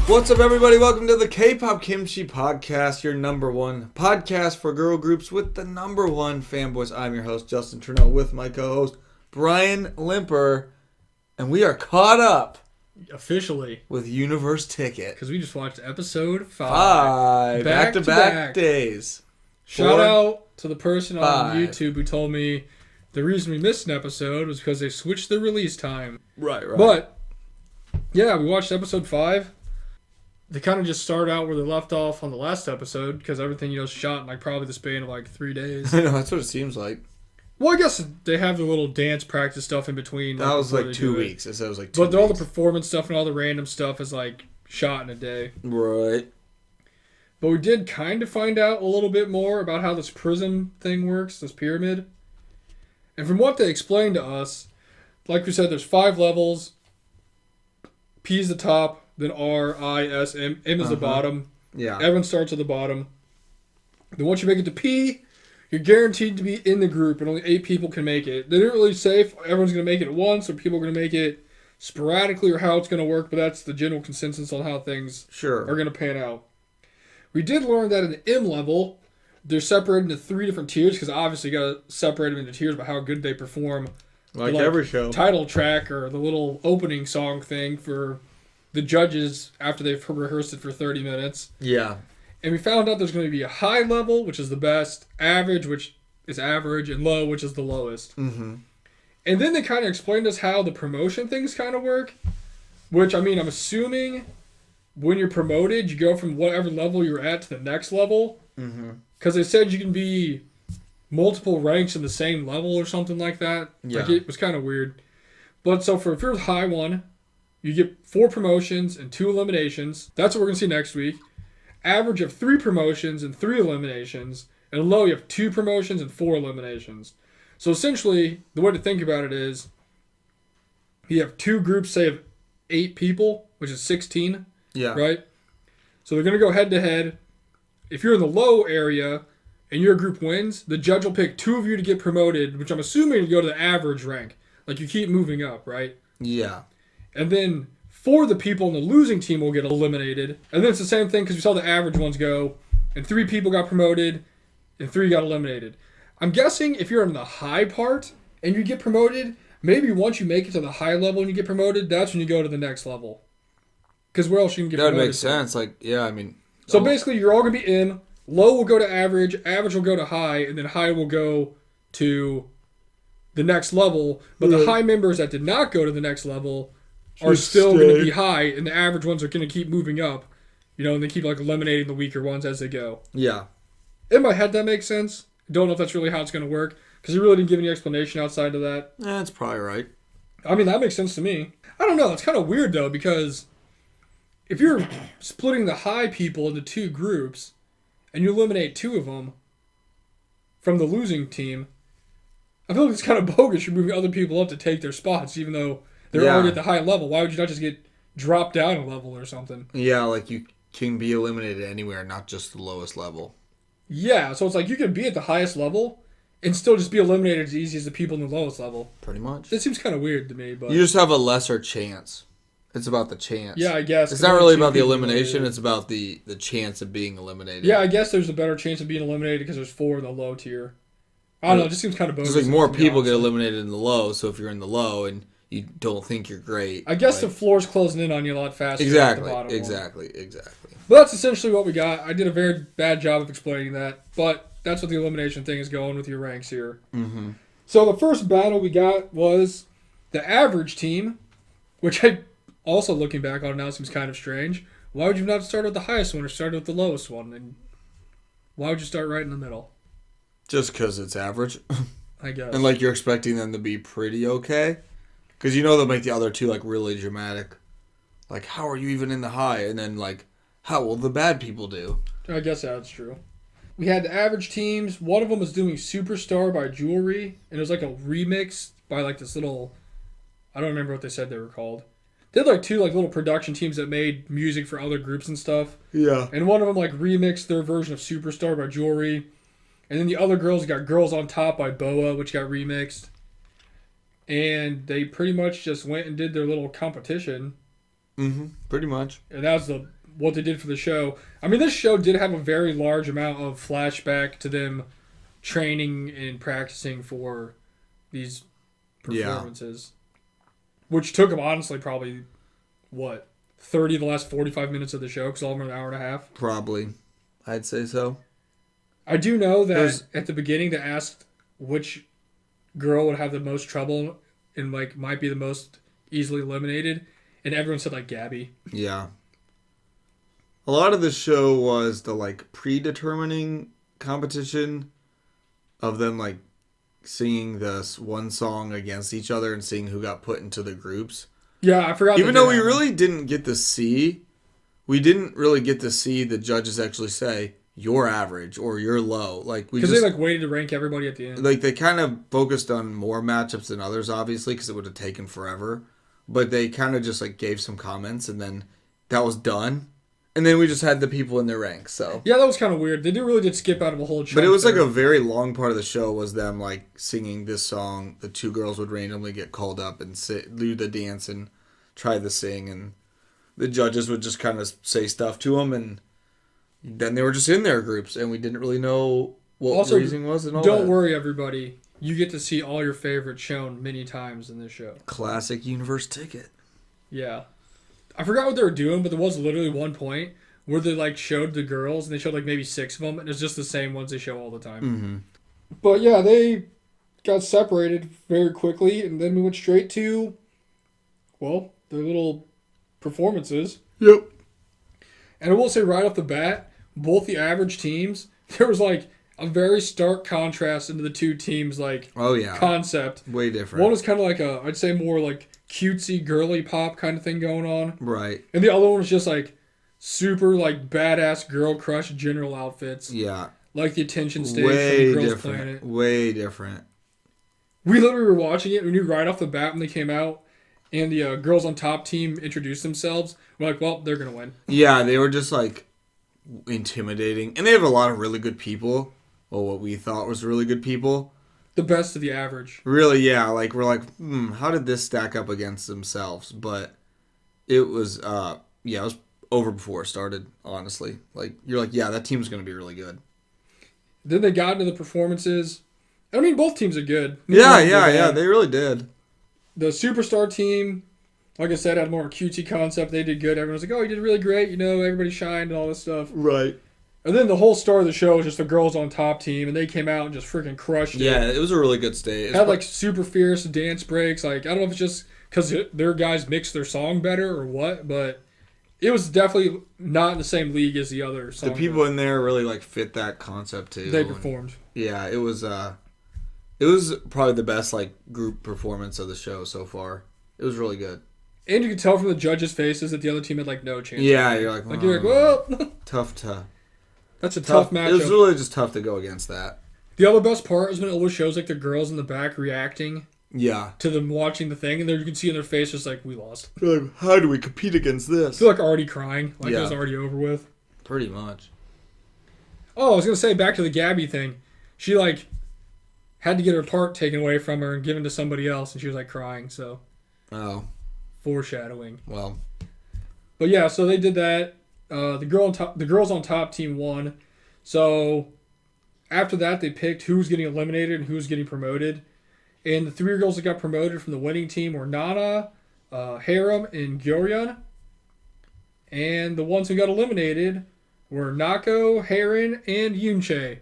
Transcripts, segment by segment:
What's up, everybody? Welcome to the K-Pop Kimchi Podcast, your number one podcast for girl groups with the number one fanboys. I'm your host, Justin Trudeau, with my co-host, Brian Limper, and we are caught up officially with Universe Ticket. Because we just watched episode 5. Back-to-back days. Shout out to the person on YouTube who told me the reason we missed an episode was because they switched the release time. Right. But, yeah, we watched episode 5. They kind of just start out where they left off on the last episode because everything, is shot in probably the span of 3 days. I know, that's what it seems like. Well, I guess they have the little dance practice stuff in between. That was 2 weeks. I said it was 2 weeks. But all the performance stuff and all the random stuff is shot in a day. Right. But we did kind of find out a little bit more about how this prism thing works, this pyramid. And from what they explained to us, like we said, there's 5 levels. P is the top, then R, I, S, M. M is the bottom. Yeah. Everyone starts at the bottom. Then once you make it to P, you're guaranteed to be in the group, and only 8 people can make it. They didn't really say if everyone's going to make it at once, or people are going to make it sporadically, or how it's going to work, but that's the general consensus on how things are going to pan out. We did learn that in the M level, they're separated into 3 different tiers, because obviously you got to separate them into tiers by how good they perform. Like every show. Title track, or the little opening song thing for the judges after they've rehearsed it for 30 minutes. Yeah. And we found out there's going to be a high level, which is the best, average, which is average, and low, which is the lowest. Mm-hmm. And then they kind of explained us how the promotion things kind of work, which, I'm assuming when you're promoted, you go from whatever level you're at to the next level. Mm-hmm. Because they said you can be multiple ranks in the same level or something like that. Yeah. It was kind of weird. But so if you're high one, you get 4 promotions and 2 eliminations. That's what we're going to see next week. Average of 3 promotions and 3 eliminations. And low, you have 2 promotions and 4 eliminations. So essentially, the way to think about it is you have 2 groups, say, of 8 people, which is 16. Yeah. Right? So they're going to go head-to-head. If you're in the low area and your group wins, the judge will pick 2 of you to get promoted, which I'm assuming you go to the average rank. You keep moving up, right? Yeah. And then 4 of the people in the losing team will get eliminated. And then it's the same thing because we saw the average ones go, and 3 people got promoted, and 3 got eliminated. I'm guessing if you're in the high part and you get promoted, maybe once you make it to the high level and you get promoted, that's when you go to the next level. Because where else you can get promoted? That would make sense. So basically, you're all going to be in. Low will go to average will go to high, and then high will go to the next level. But the high members that did not go to the next level are still going to be high, and the average ones are going to keep moving up. And they keep eliminating the weaker ones as they go. Yeah. In my head, that makes sense. Don't know if that's really how it's going to work, because he really didn't give any explanation outside of that. That's probably right. That makes sense to me. I don't know. It's kind of weird, though, because if you're splitting the high people into 2 groups, and you eliminate 2 of them from the losing team, I feel like it's kind of bogus. You're moving other people up to take their spots, even though they're already at the high level. Why would you not just get dropped down a level or something? Yeah, you can be eliminated anywhere, not just the lowest level. Yeah, so it's you can be at the highest level and still just be eliminated as easy as the people in the lowest level. Pretty much. It seems kind of weird to me, but you just have a lesser chance. It's about the chance. Yeah, I guess. It's not really about the elimination. It's about the chance of being eliminated. Yeah, I guess there's a better chance of being eliminated because there's 4 in the low tier. I don't know. It just seems kind of bogus. It's more people get eliminated in the low, so if you're in the low and you don't think you're great. I guess the floor's closing in on you a lot faster. Exactly. But that's essentially what we got. I did a very bad job of explaining that, but that's what the elimination thing is going with your ranks here. Mm-hmm. So the first battle we got was the average team, which also looking back on it now seems kind of strange. Why would you not start with the highest one or start with the lowest one? And why would you start right in the middle? Just because it's average. I guess. And you're expecting them to be pretty okay. Because they'll make the other 2 really dramatic. How are you even in the high? And then how will the bad people do? I guess that's true. We had the average teams. One of them was doing Superstar by Jewelry. And it was a remix by this little, I don't remember what they said they were called. They had 2 little production teams that made music for other groups and stuff. Yeah. And one of them remixed their version of Superstar by Jewelry. And then the other girls got Girls on Top by Boa, which got remixed. And they pretty much just went and did their little competition. Mm-hmm. Pretty much. And that was what they did for the show. I mean, this show did have a very large amount of flashback to them training and practicing for these performances, which took them honestly probably 30 of the last 45 minutes of the show because all of them are an hour and a half. Probably, I'd say so. I do know that at the beginning they asked which girl would have the most trouble and like might be the most easily eliminated, and everyone said like Gabby. Yeah. A lot of the show was the like predetermining competition of them like singing this one song against each other and seeing who got put into the groups. Yeah, I forgot. Even though we really didn't get to see, the judges actually say you're average or you're low. Like we because they like waited to rank everybody at the end. Like they kind of focused on more matchups than others, obviously, because it would have taken forever. But they kind of just like gave some comments and then that was done. And then we just had the people in their ranks. So yeah, that was kind of weird. They did skip out of a whole chunk. But it was like a very long part of the show was them like singing this song. The two girls would randomly get called up and do the dance and try to sing, and the judges would just kind of say stuff to them, and then they were just in their groups, and we didn't really know what the reason was and all that. Don't worry, everybody. You get to see all your favorites shown many times in this show. Classic Universe ticket. Yeah. I forgot what they were doing, but there was literally one point where they like showed the girls, and they showed like maybe 6 of them, and it's just the same ones they show all the time. Mm-hmm. But yeah, they got separated very quickly, and then we went straight to, well, their little performances. Yep. And I will say right off the bat, both the average teams, there was like a very stark contrast into the two teams' like concept. Way different. One was kind of like I'd say more like cutesy girly pop kind of thing going on. Right. And the other one was just like super like badass girl crush general outfits. Yeah. Like the attention stage from the Girls Planet. Way different. We literally were watching it. We knew right off the bat when they came out and the Girls on Top team introduced themselves. We're like, well, they're going to win. Yeah, they were just like intimidating. And they have a lot of really good people. Well, what we thought was really good people. The best of the average. Really, yeah. Like, we're like, how did this stack up against themselves? But it was, it was over before it started, honestly. Like, you're like, yeah, that team's going to be really good. Then they got into the performances. I mean, both teams are good. Yeah, they really did. The Superstar team, like I said, had more cutesy concept. They did good. Everyone was like, oh, you did really great. You know, everybody shined and all this stuff. Right. And then the whole star of the show was just the Girls on Top team, and they came out and just freaking crushed it. Yeah, it was a really good stage. Had like super fierce dance breaks. Like, I don't know if it's just because their guys mixed their song better or what, but it was definitely not in the same league as the other songs. The people in there really like fit that concept too. They performed. Yeah, it was probably the best like group performance of the show so far. It was really good. And you could tell from the judges' faces that the other team had like no chance. Yeah, you're like, well, tough to. That's a tough matchup. It was really just tough to go against that. The other best part is when it always shows like the girls in the back reacting. Yeah. To them watching the thing, and then you can see in their face just like, we lost. They're like, how do we compete against this? They're like already crying, like it was already over with. Pretty much. Oh, I was gonna say back to the Gabby thing. She like had to get her part taken away from her and given to somebody else, and she was like crying. So. Oh. Foreshadowing. Well. But yeah, so they did that. The Girls on Top team won. So after that, they picked who was getting eliminated and who was getting promoted. And the 3 girls that got promoted from the winning team were Nana, Harem, and Gyoryeon. And the ones who got eliminated were Nako, Heron, and Yoonchae.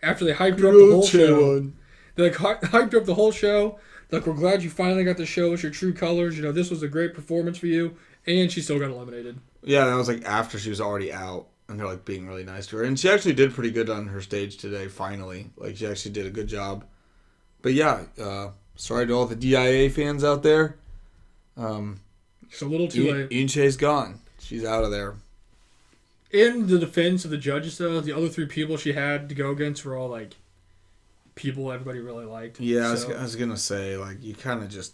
After they hyped her up the whole show. They like hyped up the whole show. Like, we're glad you finally got to show us your true colors. You know, this was a great performance for you. And she still got eliminated. Yeah, that was like after she was already out. And they're like being really nice to her. And she actually did pretty good on her stage today, finally. Like, she actually did a good job. But yeah, sorry to all the DIA fans out there. It's a little too late. Yoonchae's gone. She's out of there. In the defense of the judges, though, the other 3 people she had to go against were all, like, people everybody really liked. Yeah, so. I was going to say, like, you kind of just...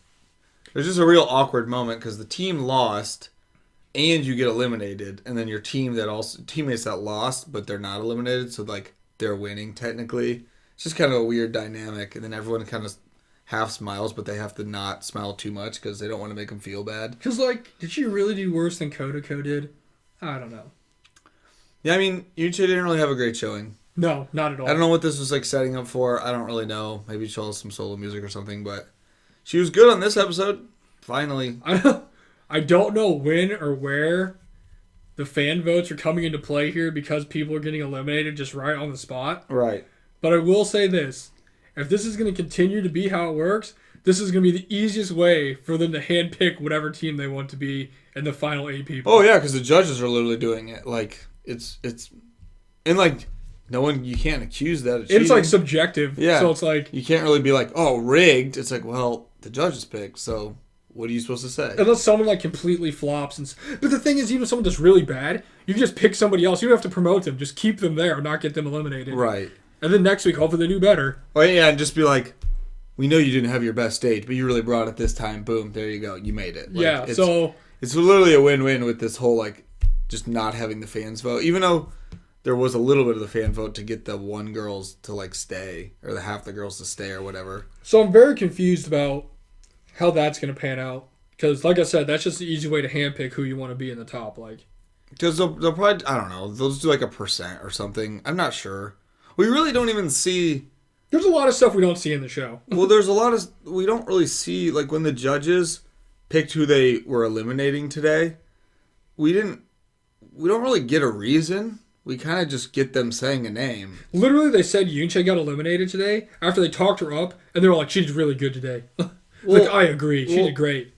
There's just a real awkward moment because the team lost and you get eliminated. And then your teammates that lost, but they're not eliminated. So, like, they're winning, technically. It's just kind of a weird dynamic. And then everyone kind of half smiles, but they have to not smile too much because they don't want to make them feel bad. Because, like, did she really do worse than Kodako did? I don't know. Yeah, I mean, Yunche didn't really have a great showing. No, not at all. I don't know what this was like setting up for. I don't really know. Maybe she'll have some solo music or something, but she was good on this episode. Finally. I don't know when or where the fan votes are coming into play here because people are getting eliminated just right on the spot. Right. But I will say this. If this is going to continue to be how it works, this is going to be the easiest way for them to handpick whatever team they want to be in the final 8 people. Oh, yeah, because the judges are literally doing it. Like, it's... And, like, no one... You can't accuse that of cheating. It's, like, subjective. Yeah. So it's like... You can't really be like, oh, rigged. It's like, well, the judges picked, so... What are you supposed to say? Unless someone like completely flops, but the thing is, even if someone does really bad, you can just pick somebody else. You don't have to promote them; just keep them there, not get them eliminated. Right. And then next week, hopefully they do better. Oh yeah, and just be like, we know you didn't have your best stage, but you really brought it this time. Boom, there you go, you made it. Like, Yeah. It's literally a win-win with this whole like just not having the fans vote, even though there was a little bit of the fan vote to get the one girls to like stay or the half the girls to stay or whatever. So I'm very confused about how that's going to pan out. Because, like I said, that's just the easy way to handpick who you want to be in the top. Like, because they'll probably, I don't know, they'll just do like a % or something. I'm not sure. We really don't even see. There's a lot of stuff we don't see in the show. Well, there's a lot of we don't really see like when the judges picked who they were eliminating today. We don't really get a reason. We kind of just get them saying a name. Literally, they said Yunche got eliminated today after they talked her up, and they were like, "She did really good today." Like, I agree, she did great.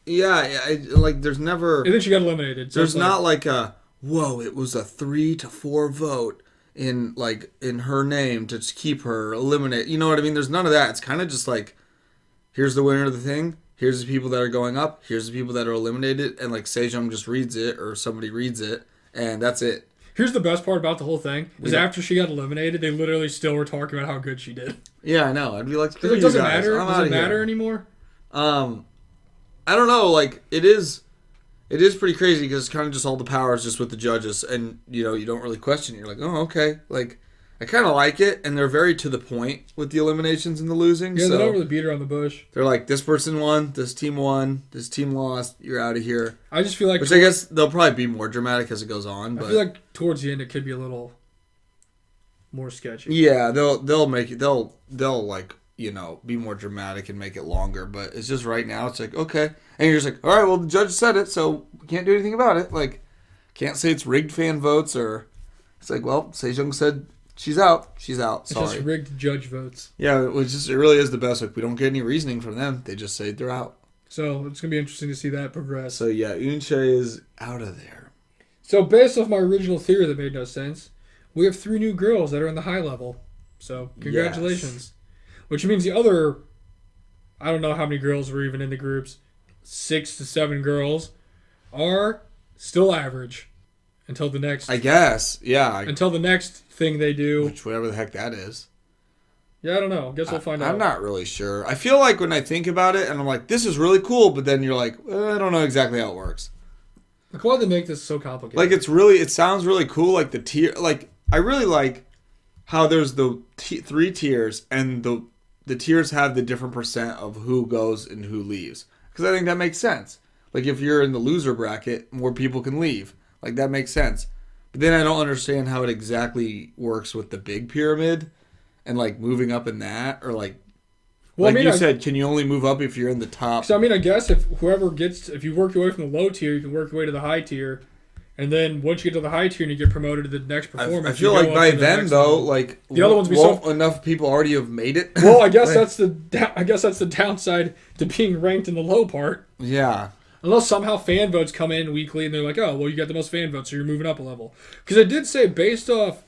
Yeah, like there's never. And then she got eliminated. So there's not like a whoa. It was a 3-4 vote in her name to keep her eliminated. You know what I mean? There's none of that. It's kind of just like, here's the winner of the thing. Here's the people that are going up. Here's the people that are eliminated. And like Sejong just reads it or somebody reads it, and that's it. Here's the best part about the whole thing is after she got eliminated, they literally still were talking about how good she did. Yeah, I know. I'd be like, it doesn't matter. Does it matter anymore? I don't know. Like it is pretty crazy because it's kind of just all the power is just with the judges, and you don't really question it. You're like, oh, okay. Like I kind of like it, and they're very to the point with the eliminations and the losing. Yeah, so they don't really beat around the bush. They're like, this person won, this team lost, you're out of here. I just feel like, which I guess they'll probably be more dramatic as it goes on. But I feel like towards the end it could be a little more sketchy. Yeah, they'll make it. They'll like. Be more dramatic and make it longer. But it's just right now, it's like, okay. And you're just like, all right, well, the judge said it, so we can't do anything about it. Like, can't say it's rigged fan votes or... It's like, well, Sejong said she's out. She's out. Sorry. It's just rigged judge votes. Yeah, it really is the best. Like, we don't get any reasoning from them. They just say they're out. So it's going to be interesting to see that progress. So, yeah, Yunche is out of there. So, based off my original theory that made no sense, we have 3 new girls that are in the high level. So, congratulations. Yes. Which means the other, I don't know how many girls were even in the groups, 6 to 7 girls, are still average until the next. I guess, yeah. Until the next thing they do. Which, whatever the heck that is. Yeah, I don't know. Guess we'll find out. I'm not really sure. I feel like when I think about it, and I'm like, this is really cool, but then you're like, I don't know exactly how it works. Like, why did they make this so complicated? Like, it sounds really cool, like the tier, like, I really like how there's the 3 tiers, and the tiers have the different % of who goes and who leaves. Because I think that makes sense. Like, if you're in the loser bracket, more people can leave. Like, that makes sense. But then I don't understand how it exactly works with the big pyramid and, like, moving up in that. Or, like, well, like you said, can you only move up if you're in the top? So, I mean, I guess if you work your way from the low tier, you can work your way to the high tier. And then once you get to the high tier and you get promoted to the next performance, I feel like by then though, like the other ones enough people already have made it. Well, I guess that's the downside to being ranked in the low part. Yeah. Unless somehow fan votes come in weekly and they're like, oh, well, you got the most fan votes, so you're moving up a level. Because I did say based off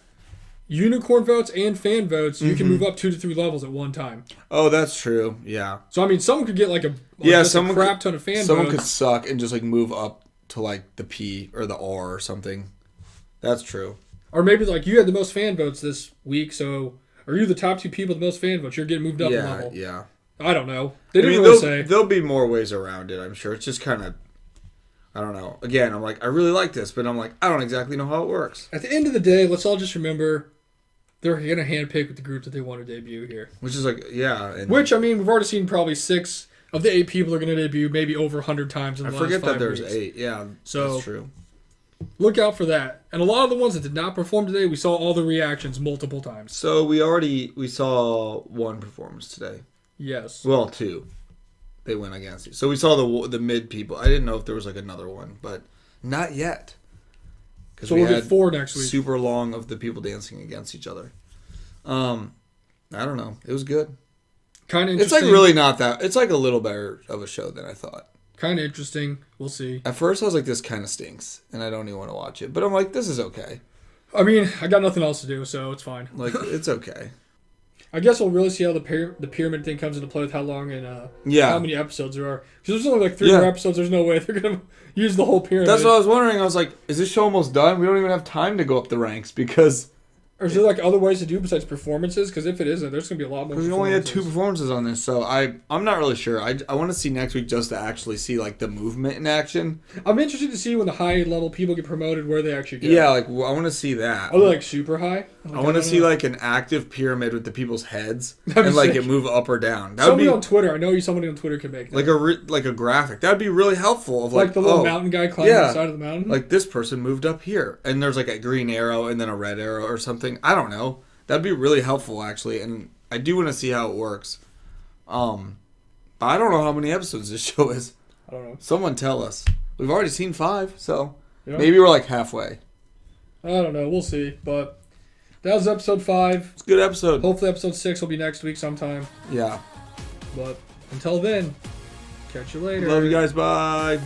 unicorn votes and fan votes, you can move up 2 to 3 levels at one time. Oh, that's true. Yeah. So I mean, someone could get like a crap ton of fan votes. Someone could suck and just like move up to like the P or the R or something. That's true. Or maybe like you had the most fan votes this week, so are you the top 2 people with the most fan votes? You're getting moved up a level. Yeah. I don't know. They didn't really say. There'll be more ways around it, I'm sure. It's just kind of, I don't know. Again, I'm like, I really like this, but I'm like, I don't exactly know how it works. At the end of the day, let's all just remember they're going to handpick with the group that they want to debut here. Which is like, yeah. Which, I mean, we've already seen probably 6 of the 8 people are going to debut maybe over 100 times in the last 5 weeks. I forget that there's 8. Yeah, so, that's true. look out for that. And a lot of the ones that did not perform today, we saw all the reactions multiple times. So we saw one performance today. Yes. Well, two. They went against you. So we saw the mid people. I didn't know if there was like another one, but not yet. So we'll get 4 next week. Super long of the people dancing against each other. I don't know. It was good. Kind of It's interesting. like really not that. It's like a little better of a show than I thought. Kind of interesting. We'll see. At first, I was like, this kind of stinks, and I don't even want to watch it. But I'm like, this is okay. I mean, I got nothing else to do, so it's fine. Like, it's okay. I guess we'll really see how the pyramid thing comes into play with how long and how many episodes there are. Because there's only like 3 more episodes. There's no way they're going to use the whole pyramid. That's what I was wondering. I was like, is this show almost done? We don't even have time to go up the ranks because... Or is there like other ways to do besides performances? Because if it isn't, there's going to be a lot more. Because we only had 2 performances on this, so I'm not really sure. I want to see next week just to actually see like the movement in action. I'm interested to see when the high level people get promoted where they actually go. Yeah, like I want to see that. Are they like super high? I want to see like an active pyramid with the people's heads That'd be and like sick. it move up or down. That would Somebody be on Twitter. I know somebody on Twitter can make that. like a graphic. That would be really helpful. Of like the little mountain guy climbing the side of the mountain. Like this person moved up here, and there's like a green arrow and then a red arrow or something. I don't know. That'd be really helpful, actually, and I do want to see how it works. But I don't know how many episodes this show is. I don't know. Someone tell us. We've already seen 5, so Yeah. maybe we're like halfway. I don't know. We'll see. But that was episode 5. It's a good episode. Hopefully episode 6 will be next week sometime. Yeah. But until then, catch you later. Love you guys. Bye.